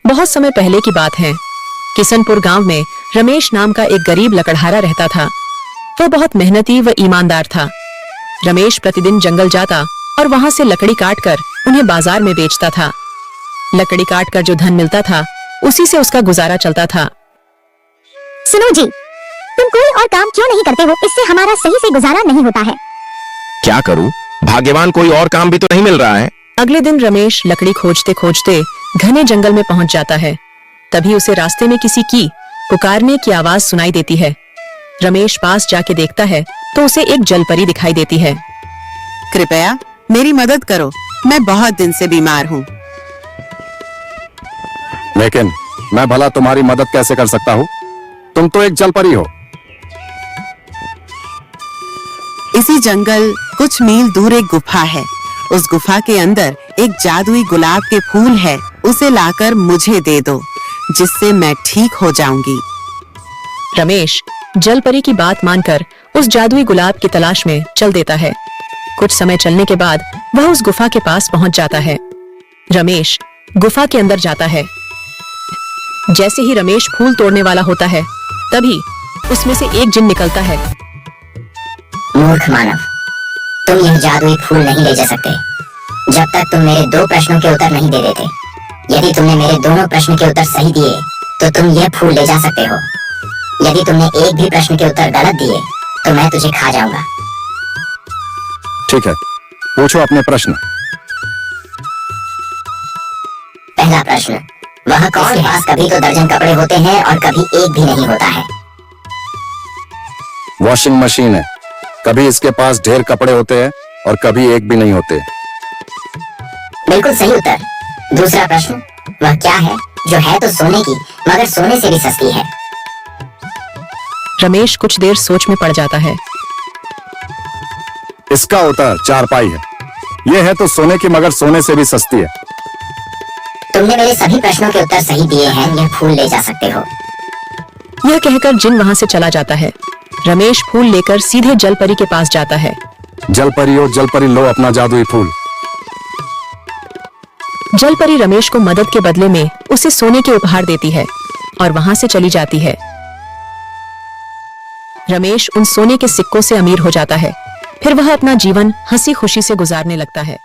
बहुत समय पहले की बात है। किशनपुर गांव में रमेश नाम का एक गरीब लकड़हारा रहता था। वह बहुत मेहनती व ईमानदार था। रमेश प्रतिदिन जंगल जाता और वहां से लकड़ी काटकर उन्हें बाजार में बेचता था। लकड़ी काटकर जो धन मिलता था उसी से उसका गुजारा चलता था। सुनो जी, तुम कोई और काम क्यों नहीं करते हो? इससे हमारा सही से गुजारा नहीं होता है। क्या करूं? भाग्यवान कोई और काम भी तो नहीं मिल रहा है। अगले दिन रमेश लकड़ी खोजते खोजते घने जंगल में पहुंच जाता है। तभी उसे रास्ते में किसी की पुकारने की आवाज सुनाई देती है। रमेश पास जाके देखता है तो उसे एक जलपरी दिखाई देती है। कृपया मेरी मदद करो, मैं बहुत दिन से बीमार हूँ। लेकिन मैं भला तुम्हारी मदद कैसे कर सकता हूँ? तुम तो एक जलपरी हो। इसी जंगल कुछ मील दूर एक गुफा है। उस गुफा के अंदर एक जादुई गुलाब के फूल है। उसे लाकर मुझे दे दो, जिससे मैं ठीक हो जाऊंगी। रमेश जलपरी की बात मानकर उस जादुई गुलाब की तलाश में चल देता है। कुछ समय चलने के बाद वह उस गुफा के पास पहुंच जाता है। रमेश गुफा के अंदर जाता है। जैसे ही रमेश फूल तोड़ने वाला होता है तभी उसमें से एक जिन निकलता है। मूर्ख मानव, तुम यह जादुई फूल नहीं ले जा सकते जब तक तुम मेरे 2 प्रश्नों के उत्तर नहीं दे देते। यदि तुमने मेरे दोनों प्रश्न के उत्तर सही दिए तो तुम यह फूल ले जा सकते हो। यदि तुमने एक भी प्रश्न के उत्तर गलत दिए तो मैं तुझे खा जाऊंगा। ठीक है, पूछो अपने प्रश्न। पहला प्रश्न, वह कौन के पास कभी तो दर्जन कपड़े होते हैं और कभी एक भी नहीं होता है? वॉशिंग मशीन है। कभी इसके पास ढेर कपड़े होते हैं और कभी एक भी नहीं होते। बिल्कुल सही उत्तर। दूसरा प्रश्न, वह क्या है जो है तो सोने की मगर सोने से भी सस्ती है? रमेश कुछ देर सोच में पड़ जाता है। इसका उत्तर चारपाई है। यह है तो सोने की मगर सोने से भी सस्ती है। तुमने मेरे सभी प्रश्नों के उत्तर सही दिए हैं, यह फूल ले जा सकते हो। यह कहकर जिन वहां से चला जाता है। रमेश फूल लेकर सीधे जलपरी के पास जाता है। जलपरी हो जलपरी, लो अपना जादुई फूल। जलपरी रमेश को मदद के बदले में उसे सोने के उपहार देती है और वहां से चली जाती है। रमेश उन सोने के सिक्कों से अमीर हो जाता है। फिर वह अपना जीवन हंसी खुशी से गुजारने लगता है।